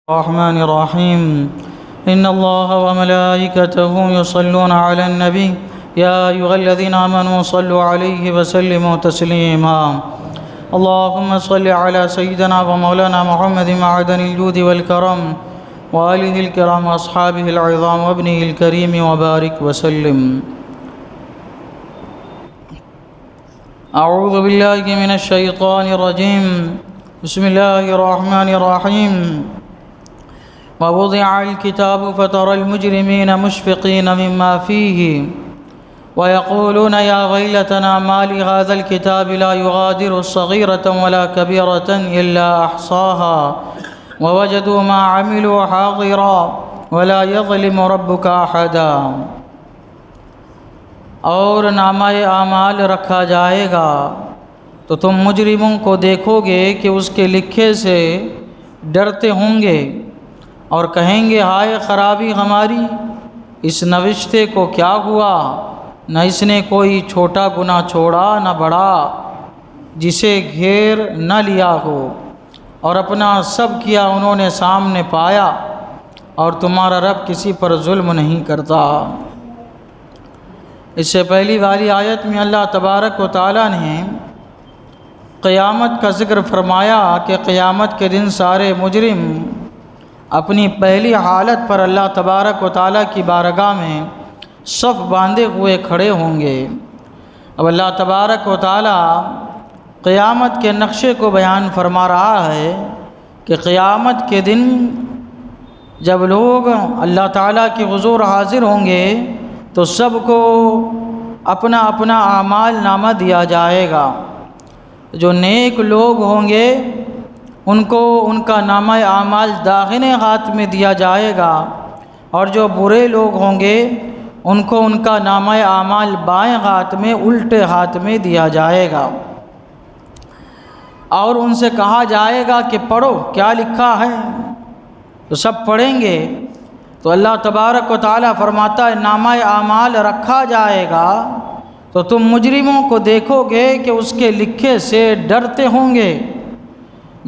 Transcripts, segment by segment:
الرحمن الرحيم إن الله وملائكته يصلون على النبي يا أيها الذين آمنوا صلوا عليه وسلموا تسليما اللهم صل على سيدنا ومولانا محمد معدن الجود والكرم وآله الكرام وأصحابه العظام وابنه الكريم وبارك وسلم. أعوذ بالله من الشيطان الرجيم. بسم الله الرحمن الرحيم. ووضع الكتاب فترى المجرمين مشفقين مما فيه ويقولون يا ويلتنا ما لهذا الكتاب لا يغادر صغيرة ولا كبيرة إلا أحصاها ووجدوا ما عملوا حاضرا ولا يظلم ربك أحدا. اور نامہ اعمال رکھا جائے گا تو تم مجرموں کو دیکھو گے کہ اس کے لکھے سے ڈرتے ہوں گے اور کہیں گے ہائے خرابی ہماری، اس نوشتے کو کیا ہوا؟ نہ اس نے کوئی چھوٹا گناہ چھوڑا نہ بڑا جسے گھیر نہ لیا ہو، اور اپنا سب کیا انہوں نے سامنے پایا، اور تمہارا رب کسی پر ظلم نہیں کرتا. اس سے پہلی والی آیت میں اللہ تبارک و تعالیٰ نے قیامت کا ذکر فرمایا کہ قیامت کے دن سارے مجرم اپنی پہلی حالت پر اللہ تبارک و تعالیٰ کی بارگاہ میں صف باندھے ہوئے کھڑے ہوں گے. اب اللہ تبارک و تعالیٰ قیامت کے نقشے کو بیان فرما رہا ہے کہ قیامت کے دن جب لوگ اللہ تعالیٰ کے حضور حاضر ہوں گے تو سب کو اپنا اپنا اعمال نامہ دیا جائے گا. جو نیک لوگ ہوں گے ان کو ان کا نامہ اعمال داہنے ہاتھ میں دیا جائے گا، اور جو برے لوگ ہوں گے ان کو ان کا نامہ اعمال بائیں ہاتھ میں الٹے ہاتھ میں دیا جائے گا. اور ان سے کہا جائے گا کہ پڑھو کیا لکھا ہے، تو سب پڑھیں گے. تو اللہ تبارک و تعالیٰ فرماتا ہے نامہ اعمال رکھا جائے گا تو تم مجرموں کو دیکھو گے کہ اس کے لکھے سے ڈرتے ہوں گے.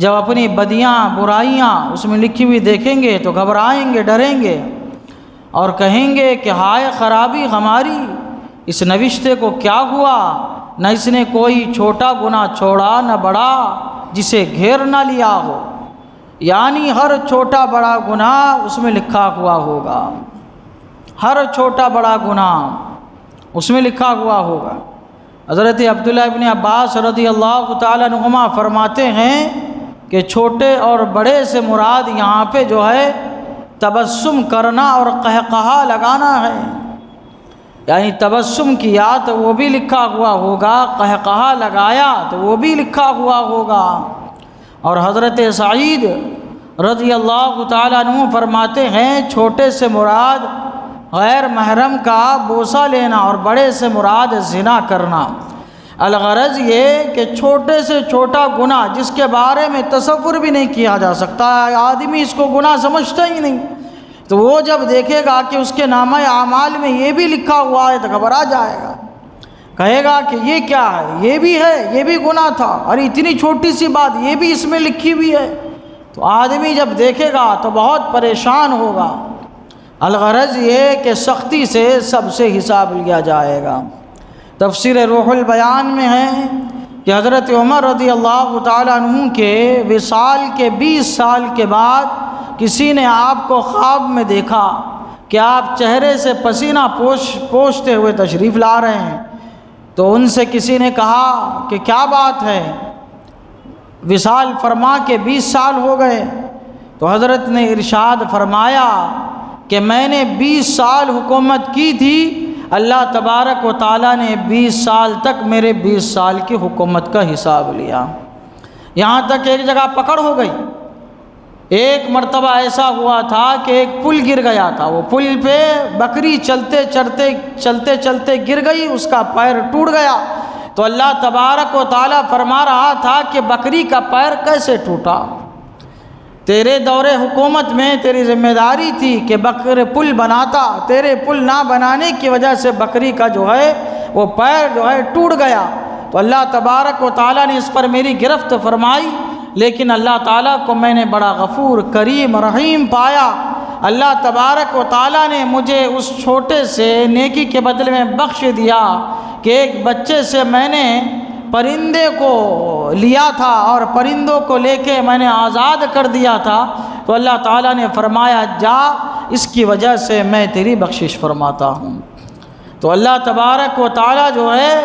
جب اپنی بدیاں برائیاں اس میں لکھی ہوئی دیکھیں گے تو گھبرائیں گے، ڈریں گے، اور کہیں گے کہ ہائے خرابی ہماری، اس نوشتے کو کیا ہوا؟ نہ اس نے کوئی چھوٹا گناہ چھوڑا نہ بڑا جسے گھیر نہ لیا ہو. یعنی ہر چھوٹا بڑا گناہ اس میں لکھا ہوا ہوگا، ہر چھوٹا بڑا گناہ اس میں لکھا ہوا ہوگا. حضرت عبداللہ ابن عباس رضی اللہ تعالیٰ عنہما فرماتے ہیں کہ چھوٹے اور بڑے سے مراد یہاں پہ جو ہے تبسم کرنا اور قہقہا لگانا ہے. یعنی تبسم کیا تو وہ بھی لکھا ہوا ہوگا، قہقہا لگایا تو وہ بھی لکھا ہوا ہوگا. اور حضرت سعید رضی اللہ تعالیٰ عنہ فرماتے ہیں چھوٹے سے مراد غیر محرم کا بوسہ لینا اور بڑے سے مراد زنا کرنا. الغرض یہ کہ چھوٹے سے چھوٹا گناہ جس کے بارے میں تصور بھی نہیں کیا جا سکتا، آدمی اس کو گناہ سمجھتا ہی نہیں، تو وہ جب دیکھے گا کہ اس کے نامہ اعمال میں یہ بھی لکھا ہوا ہے تو گھبرا جائے گا، کہے گا کہ یہ کیا ہے، یہ بھی ہے، یہ بھی گناہ تھا، اور اتنی چھوٹی سی بات یہ بھی اس میں لکھی ہوئی ہے. تو آدمی جب دیکھے گا تو بہت پریشان ہوگا. الغرض یہ کہ سختی سے سب سے حساب لیا جائے گا. تفسیر روح البیان میں ہے کہ حضرت عمر رضی اللہ تعالیٰ عنہ کے وصال کے 20 سال کے بعد کسی نے آپ کو خواب میں دیکھا کہ آپ چہرے سے پسینہ پوچھتے ہوئے تشریف لا رہے ہیں. تو ان سے کسی نے کہا کہ کیا بات ہے، وصال فرما کے 20 سال ہو گئے. تو حضرت نے ارشاد فرمایا کہ میں نے 20 سال حکومت کی تھی، اللہ تبارک و تعالیٰ نے 20 سال تک میرے 20 سال کی حکومت کا حساب لیا. یہاں تک ایک جگہ پکڑ ہو گئی. ایک مرتبہ ایسا ہوا تھا کہ ایک پل گر گیا تھا، وہ پل پہ بکری چلتے چلتے گر گئی، اس کا پیر ٹوٹ گیا. تو اللہ تبارک و تعالیٰ فرما رہا تھا کہ بکری کا پیر کیسے ٹوٹا؟ تیرے دور حکومت میں تیری ذمہ داری تھی کہ بکرے پل بناتا، تیرے پل نہ بنانے کی وجہ سے بکری کا جو ہے وہ پیر جو ہے ٹوٹ گیا. تو اللہ تبارک و تعالیٰ نے اس پر میری گرفت فرمائی لیکن اللہ تعالیٰ کو میں نے بڑا غفور کریم رحیم پایا۔ اللہ تبارک و تعالیٰ نے مجھے اس چھوٹے سے نیکی کے بدلے میں بخش دیا کہ ایک بچے سے میں نے پرندے کو لیا تھا اور پرندوں کو لے کے میں نے آزاد کر دیا تھا، تو اللہ تعالیٰ نے فرمایا جا، اس کی وجہ سے میں تیری بخشش فرماتا ہوں۔ تو اللہ تبارک و تعالیٰ جو ہے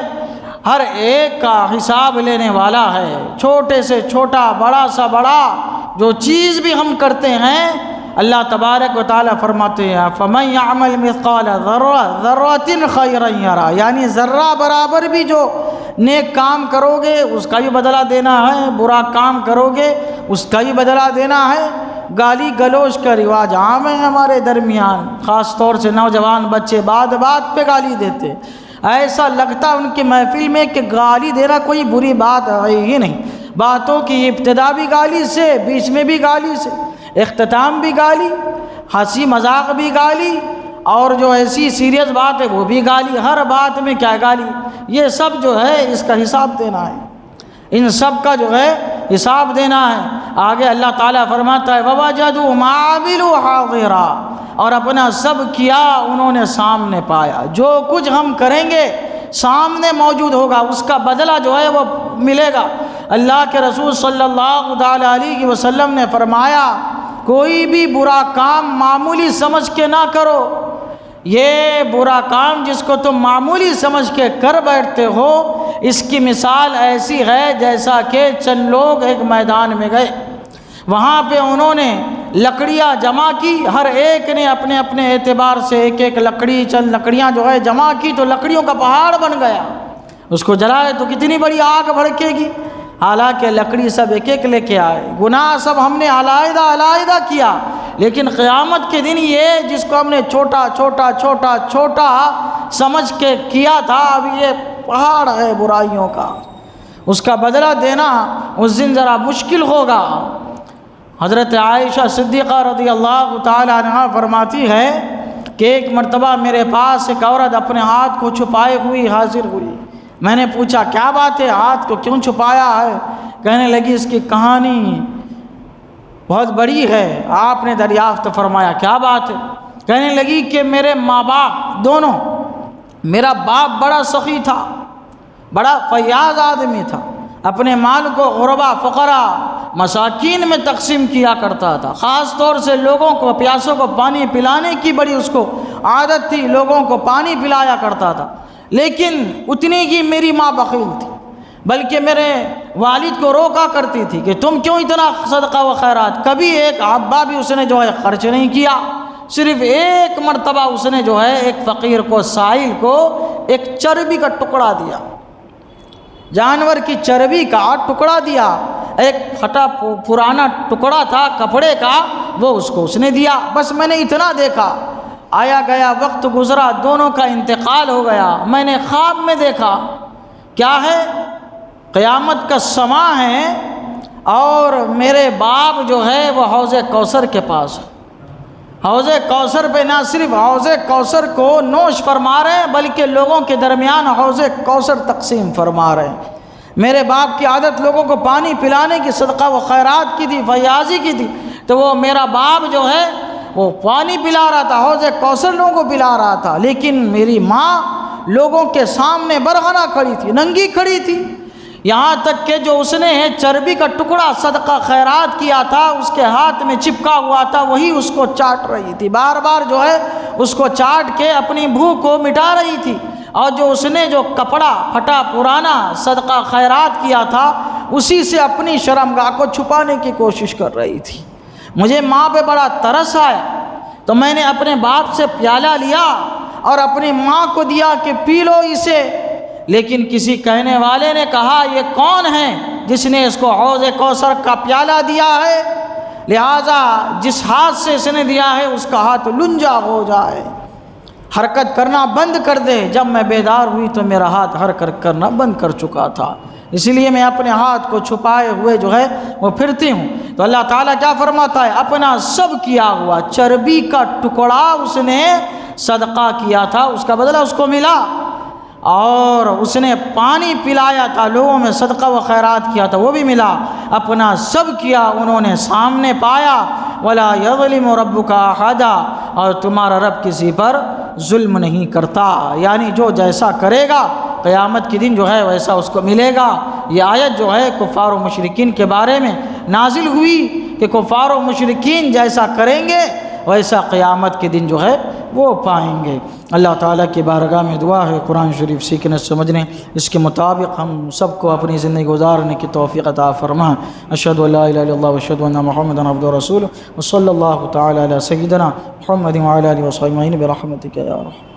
ہر ایک کا حساب لینے والا ہے، چھوٹے سے چھوٹا، بڑا سا بڑا جو چیز بھی ہم کرتے ہیں اللہ تبارک و تعالیٰ فرماتے ہیں فَمَن يَعْمَلْ مِثْقَالَ ذَرَّةٍ خَيْرًا يَرَهُ، یعنی ذرہ برابر بھی جو نیک کام کرو گے اس کا بھی بدلہ دینا ہے، برا کام کرو گے اس کا بھی بدلہ دینا ہے۔ گالی گلوچ کا رواج عام ہے ہمارے درمیان، خاص طور سے نوجوان بچے بات بات پہ گالی دیتے، ایسا لگتا ان کی محفل میں کہ گالی دینا کوئی بری بات ہے ہی نہیں۔ باتوں کی ابتدا بھی گالی سے، بیچ میں بھی گالی سے، اختتام بھی گالی، ہنسی مذاق بھی گالی، اور جو ایسی سیریس بات ہے وہ بھی گالی، ہر بات میں کیا گالی۔ یہ سب جو ہے اس کا حساب دینا ہے، ان سب کا جو ہے حساب دینا ہے۔ آگے اللہ تعالیٰ فرماتا ہے وَوَجَدُوا مَا عَمِلُوا حَاضِرًا، اور اپنا سب کیا انہوں نے سامنے پایا، جو کچھ ہم کریں گے سامنے موجود ہوگا، اس کا بدلہ جو ہے وہ ملے گا۔ اللہ کے رسول صلی اللہ علیہ وسلم نے فرمایا کوئی بھی برا کام معمولی سمجھ کے نہ کرو، یہ برا کام جس کو تم معمولی سمجھ کے کر بیٹھتے ہو اس کی مثال ایسی ہے جیسا کہ چند لوگ ایک میدان میں گئے، وہاں پہ انہوں نے لکڑیاں جمع کی، ہر ایک نے اپنے اپنے اعتبار سے ایک ایک لکڑی، چند لکڑیاں جو ہے جمع کی تو لکڑیوں کا پہاڑ بن گیا، اس کو جلائے تو کتنی بڑی آگ بھڑکے گی، حالانکہ لکڑی سب ایک ایک لے کے آئے، گناہ سب ہم نے علیحدہ علیحدہ کیا، لیکن قیامت کے دن یہ جس کو ہم نے چھوٹا چھوٹا چھوٹا چھوٹا سمجھ کے کیا تھا اب یہ پہاڑ ہے برائیوں کا، اس کا بدلہ دینا اس دن ذرا مشکل ہوگا۔ حضرت عائشہ صدیقہ رضی اللہ تعالی عنہا فرماتی ہے کہ ایک مرتبہ میرے پاس ایک عورت اپنے ہاتھ کو چھپائے ہوئی حاضر ہوئی، میں نے پوچھا کیا بات ہے، ہاتھ کو کیوں چھپایا ہے؟ کہنے لگی اس کی کہانی بہت بڑی ہے۔ آپ نے دریافت فرمایا کیا بات ہے؟ کہنے لگی کہ میرے ماں باپ دونوں، میرا باپ بڑا سخی تھا، بڑا فیاض آدمی تھا، اپنے مال کو غربا فقراء مساکین میں تقسیم کیا کرتا تھا، خاص طور سے لوگوں کو پیاسوں کو پانی پلانے کی بڑی اس کو عادت تھی، لوگوں کو پانی پلایا کرتا تھا، لیکن اتنی ہی میری ماں بخیل تھی، بلکہ میرے والد کو روکا کرتی تھی کہ تم کیوں اتنا صدقہ و خیرات، کبھی ایک عبا بھی اس نے جو ہے خرچ نہیں کیا، صرف ایک مرتبہ اس نے جو ہے ایک فقیر کو، سائل کو ایک چربی کا ٹکڑا دیا، جانور کی چربی کا ٹکڑا دیا، ایک پھٹا پرانا ٹکڑا تھا کپڑے کا، وہ اس نے دیا، بس میں نے اتنا دیکھا۔ آیا گیا وقت گزرا، دونوں کا انتقال ہو گیا، میں نے خواب میں دیکھا کیا ہے، قیامت کا سماں ہے اور میرے باپ جو ہے وہ حوض کوثر کے پاس ہے، حوض کوثر پہ نہ صرف حوض کوثر کو نوش فرما رہے ہیں بلکہ لوگوں کے درمیان حوض کوثر تقسیم فرما رہے ہیں۔ میرے باپ کی عادت لوگوں کو پانی پلانے کی، صدقہ و خیرات کی تھی، فیاضی کی تھی، تو وہ میرا باپ جو ہے وہ پانی پلا رہا تھا، حوض کوثر لوگوں کو پلا رہا تھا، لیکن میری ماں لوگوں کے سامنے برہنہ کھڑی تھی، ننگی کھڑی تھی، یہاں تک کہ جو اس نے چربی کا ٹکڑا صدقہ خیرات کیا تھا اس کے ہاتھ میں چپکا ہوا تھا وہی اس کو چاٹ رہی تھی، بار بار جو ہے اس کو چاٹ کے اپنی بھوک کو مٹا رہی تھی، اور جو اس نے جو کپڑا پھٹا پرانا صدقہ خیرات کیا تھا اسی سے اپنی شرمگاہ کو چھپانے کی کوشش کر رہی تھی۔ مجھے ماں پہ بڑا ترس آیا تو میں نے اپنے باپ سے پیالہ لیا اور اپنی ماں کو دیا کہ پی لو اسے، لیکن کسی کہنے والے نے کہا یہ کون ہے جس نے اس کو حوض کوثر کا پیالہ دیا ہے، لہٰذا جس ہاتھ سے اس نے دیا ہے اس کا ہاتھ لنجا ہو جائے، حرکت کرنا بند کر دے۔ جب میں بیدار ہوئی تو میرا ہاتھ حرکت کرنا بند کر چکا تھا، اسی لیے میں اپنے ہاتھ کو چھپائے ہوئے جو ہے وہ پھرتی ہوں۔ تو اللہ تعالیٰ کیا فرماتا ہے، اپنا سب کیا ہوا چربی کا ٹکڑا اس نے صدقہ کیا تھا، اس کا بدلہ اس کو ملا۔ اور اس نے پانی پلایا تھا، لوگوں میں صدقہ و خیرات کیا تھا، وہ بھی ملا، اپنا سب کیا انہوں نے سامنے پایا۔ وَلَا يَظْلِمُ رَبُّكَ أَحَدًا، اور تمہارا رب کسی پر ظلم نہیں کرتا، یعنی جو جیسا کرے گا قیامت کے دن جو ہے ویسا اس کو ملے گا۔ یہ آیت جو ہے کفار و مشرکین کے بارے میں نازل ہوئی کہ کفار و مشرکین جیسا کریں گے ویسا قیامت کے دن جو ہے وہ پائیں گے۔ اللہ تعالیٰ کی بارگاہ میں دعا ہے قرآن شریف سیکھنے سمجھنے اس کے مطابق ہم سب کو اپنی زندگی گزارنے کی توفیق عطا فرما۔ اشہد ان لا الہ الا اللہ واشہد ان محمدا عبدہ ورسولہ وصلی اللہ تعالی علی سیدنا محمد وعلی آلہ وصحبہ اجمعین برحمتک یا ارحم۔